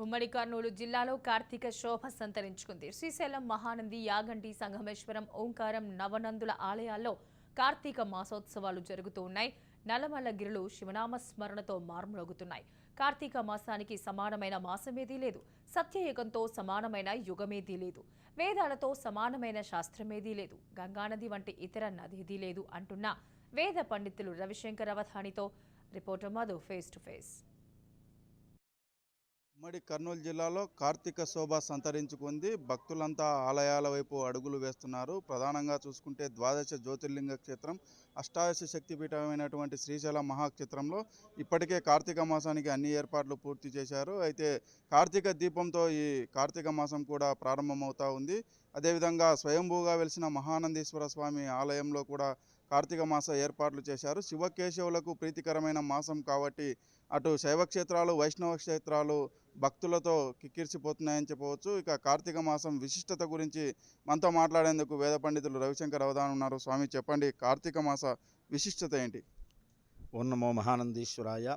ఉమ్మడి కర్నూలు జిల్లాలో కార్తీక శోభ సంతరించుకుంది. శ్రీశైలం మహానంది, యాగంటి, సంగమేశ్వరం, ఓంకారం, నవనందుల ఆలయాల్లో కార్తీక మాసోత్సవాలు జరుగుతూ ఉన్నాయి. నల్లమల్ల గిరులు శివనామ స్మరణతో మార్మోగుతున్నాయి. కార్తీక మాసానికి సమానమైన మాసమేదీ లేదు. సత్యయుగంతో సమానమైన యుగమేదీ లేదు. వేదాలతో సమానమైన శాస్త్రమేదీ లేదు. గంగానది వంటి ఇతర నదేదీ లేదు అంటున్న వేద పండితులు రవిశంకర్ అవధానితో reporter Madhu face to face. ఉమ్మడి కర్నూలు జిల్లాలో కార్తీక శోభ సంతరించుకుంది. భక్తులంతా ఆలయాల వైపు అడుగులు వేస్తున్నారు. ప్రధానంగా చూసుకుంటే ద్వాదశ జ్యోతిర్లింగ క్షేత్రం, అష్టాదశ శక్తిపీఠమైనటువంటి శ్రీశైలం మహాక్షేత్రంలో ఇప్పటికే కార్తీక మాసానికి అన్ని ఏర్పాట్లు పూర్తి చేశారు. అయితే కార్తీక దీపంతో ఈ కార్తీక మాసం కూడా ప్రారంభమవుతా ఉంది. అదేవిధంగా స్వయంభూగా వెలిసిన మహానందీశ్వర స్వామి ఆలయంలో కూడా కార్తీక మాస ఏర్పాట్లు చేశారు. శివకేశవులకు ప్రీతికరమైన మాసం కాబట్టి అటు శైవ క్షేత్రాలు, వైష్ణవ క్షేత్రాలు భక్తులతో కిక్కిరిసిపోతున్నాయని చెప్పవచ్చు. ఇక కార్తీక మాసం విశిష్టత గురించి మనతో మాట్లాడేందుకు వేద పండితులు రవిశంకర్ అవధాన్ ఉన్నారు. స్వామి, చెప్పండి, కార్తీక మాస విశిష్టత ఏంటి? ఓం నమో మహానందీశ్వరాయ.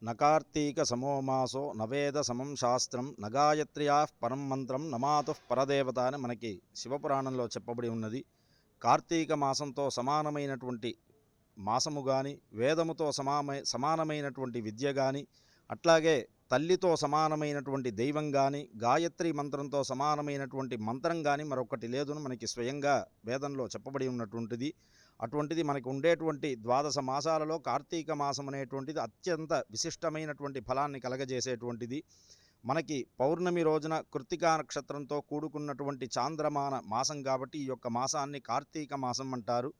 నకార్తీక సమో మాసో నవేద సమం శాస్త్రం నగాయత్ర్యా పరం మంత్రం నమాతు పరదేవత అని మనకి శివపురాణంలో చెప్పబడి ఉన్నది. కార్తీక మాసంతో సమానమైనటువంటి మాసము కానీ, వేదముతో సమానమైనటువంటి విద్య కానీ, అట్లాగే తల్లితో సమానమైనటువంటి దైవం కానీ, గాయత్రి మంత్రంతో సమానమైనటువంటి మంత్రం కానీ మరొకటి లేదని మనకి స్వయంగా వేదంలో చెప్పబడి ఉన్నటువంటిది. అటువంటిది మనకు ఉండేటువంటి ద్వాదశ మాసాలలో కార్తీక మాసం అనేటువంటిది అత్యంత విశిష్టమైనటువంటి ఫలాన్ని కలగజేసేటువంటిది. మనకి పౌర్ణమి రోజున కృత్తికా నక్షత్రంతో కూడుకున్నటువంటి చాంద్రమాన మాసం కాబట్టి ఈ యొక్క మాసాన్ని కార్తీక మాసం అంటారు.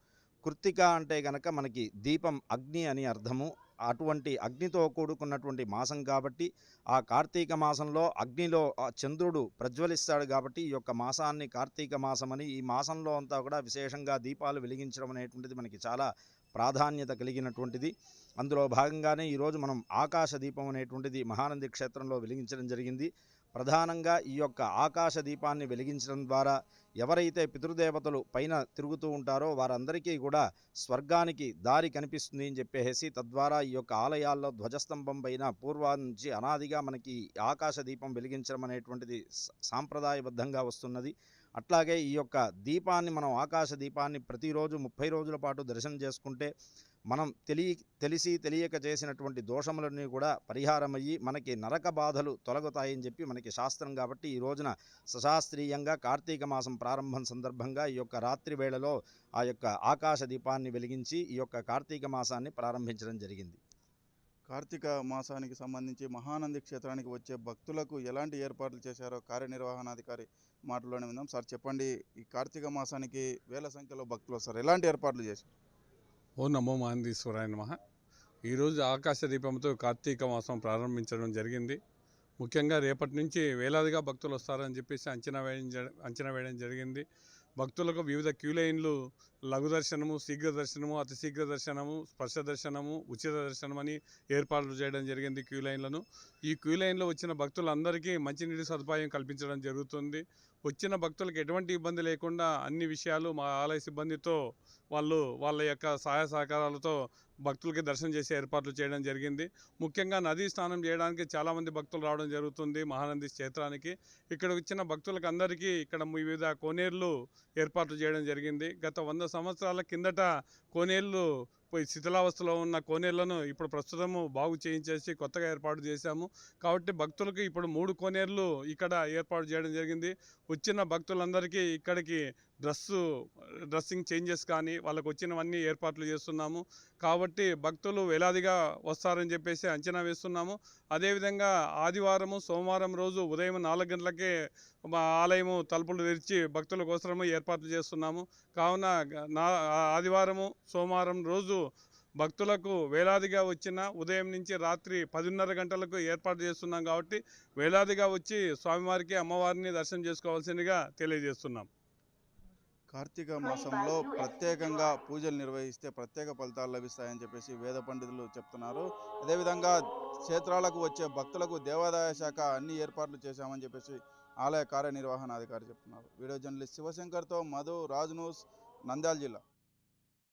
కృత్తిక అంటే గనక మనకి దీపం, అగ్ని అని అర్థము. అటువంటి అగ్నితో కూడుకున్నటువంటి మాసం కాబట్టి ఆ కార్తీక మాసంలో అగ్నిలో చంద్రుడు ప్రజ్వలిస్తాడు కాబట్టి ఈ యొక్క మాసాన్ని కార్తీక మాసమని, ఈ మాసంలో అంతా కూడా విశేషంగా దీపాలు వెలిగించడం అనేటువంటిది మనకి చాలా ప్రాధాన్యత కలిగినటువంటిది. అందులో భాగంగానే ఈరోజు మనం ఆకాశ దీపం అనేటువంటిది మహానంది క్షేత్రంలో వెలిగించడం జరిగింది. ప్రధానంగా ఈ యొక్క ఆకాశ దీపాన్ని వెలిగించడం ద్వారా ఎవరైతే పితృదేవతలు పైన తిరుగుతూ ఉంటారో వారందరికీ కూడా స్వర్గానికి దారి కనిపిస్తుంది అని చెప్పేసి, తద్వారా ఈ యొక్క ఆలయాల్లో ధ్వజస్తంభం పైన పూర్వం నుంచి అనాదిగా మనకి ఆకాశ దీపం వెలిగించడం అనేటువంటిది సాంప్రదాయబద్ధంగా వస్తున్నది. అట్లాగే ఈ యొక్క దీపాన్ని, మనం ఆకాశ దీపాన్ని ప్రతిరోజు 30 రోజుల పాటు దర్శనం చేసుకుంటే మనం తెలిసి తెలియక చేసినటువంటి దోషములన్నీ కూడా పరిహారమయ్యి మనకి నరక బాధలు తొలగుతాయని చెప్పి మనకి శాస్త్రం. కాబట్టి ఈ రోజున సశాస్త్రీయంగా కార్తీక మాసం ప్రారంభం సందర్భంగా ఈ యొక్క రాత్రి వేళలో ఆ యొక్క ఆకాశ దీపాన్ని వెలిగించి ఈ యొక్క కార్తీక మాసాన్ని ప్రారంభించడం జరిగింది. కార్తీక మాసానికి సంబంధించి మహానంది క్షేత్రానికి వచ్చే భక్తులకు ఎలాంటి ఏర్పాట్లు చేశారో కార్యనిర్వహణాధికారి మాటల్లోనే విందాం. సార్, చెప్పండి, ఈ కార్తీక మాసానికి వేల సంఖ్యలో భక్తులు వస్తారు, ఎలాంటి ఏర్పాట్లు చేశారు? ఓ నమో మహందీశ్వరాయ నమః. ఈరోజు ఆకాశ దీపంతో కార్తీక మాసం ప్రారంభించడం జరిగింది. ముఖ్యంగా రేపటి నుంచి వేలాదిగా భక్తులు వస్తారని చెప్పేసి అంచనా వేయడం జరిగింది. భక్తులకు వివిధ క్యూ లైన్లు, లఘు దర్శనము, శీఘ్ర దర్శనము, అతి శీఘ్ర దర్శనము, స్పర్శ దర్శనము, ఉచిత దర్శనం అని ఏర్పాట్లు చేయడం జరిగింది క్యూ లైన్లను. ఈ క్యూ లైన్లో వచ్చిన భక్తులందరికీ మంచినీటి సదుపాయం కల్పించడం జరుగుతుంది. వచ్చిన భక్తులకు ఎటువంటి ఇబ్బంది లేకుండా అన్ని విషయాలు మా ఆలయ సిబ్బందితో వాళ్ళ యొక్క సహాయ సహకారాలతో భక్తులకి దర్శనం చేసే ఏర్పాట్లు చేయడం జరిగింది. ముఖ్యంగా నదీ స్నానం చేయడానికి చాలామంది భక్తులు రావడం జరుగుతుంది మహానంది క్షేత్రానికి. ఇక్కడ వచ్చిన భక్తులకు అందరికీ ఇక్కడ వివిధ కోనేర్లు ఏర్పాట్లు చేయడం జరిగింది. గత 100 సంవత్సరాల కిందట కోనేర్లు శిథిలావస్థలో ఉన్న కోనేర్లను ఇప్పుడు ప్రస్తుతము బాగు చేయించేసి కొత్తగా ఏర్పాటు చేశాము. కాబట్టి భక్తులకు ఇప్పుడు 3 కోనేర్లు ఇక్కడ ఏర్పాటు చేయడం జరిగింది. వచ్చిన భక్తులందరికీ ఇక్కడికి డ్రెస్సింగ్ చేంజెస్ కానీ వాళ్ళకు వచ్చినవన్నీ ఏర్పాట్లు చేస్తున్నాము. కాబట్టి భక్తులు వేలాదిగా వస్తారని చెప్పేసి అంచనా వేస్తున్నాము. అదేవిధంగా ఆదివారము, సోమవారం రోజు ఉదయం 4 గంటలకే మా ఆలయము తలుపులు తెరిచి భక్తుల కోసము ఏర్పాట్లు చేస్తున్నాము. కావున ఆదివారము, సోమవారం రోజు భక్తులకు వేలాదిగా వచ్చిన ఉదయం నుంచి రాత్రి 10:30 గంటలకు ఏర్పాటు చేస్తున్నాం. కాబట్టి వేలాదిగా వచ్చి స్వామివారికి, అమ్మవారిని దర్శనం చేసుకోవాల్సిందిగా తెలియజేస్తున్నాం. కార్తీక మాసంలో ప్రత్యేకంగా పూజలు నిర్వహిస్తే ప్రత్యేక ఫలితాలు లభిస్తాయని చెప్పేసి వేద పండితులు చెప్తున్నారు. అదేవిధంగా క్షేత్రాలకు వచ్చే భక్తులకు దేవాదాయ శాఖ అన్ని ఏర్పాట్లు చేశామని చెప్పేసి ఆలయ కార్యనిర్వహణాధికారి చెప్తున్నారు. వీడియో జర్నలిస్ట్ శివశంకర్తో మధు, రాజ్ న్యూస్, నంద్యాల జిల్లా.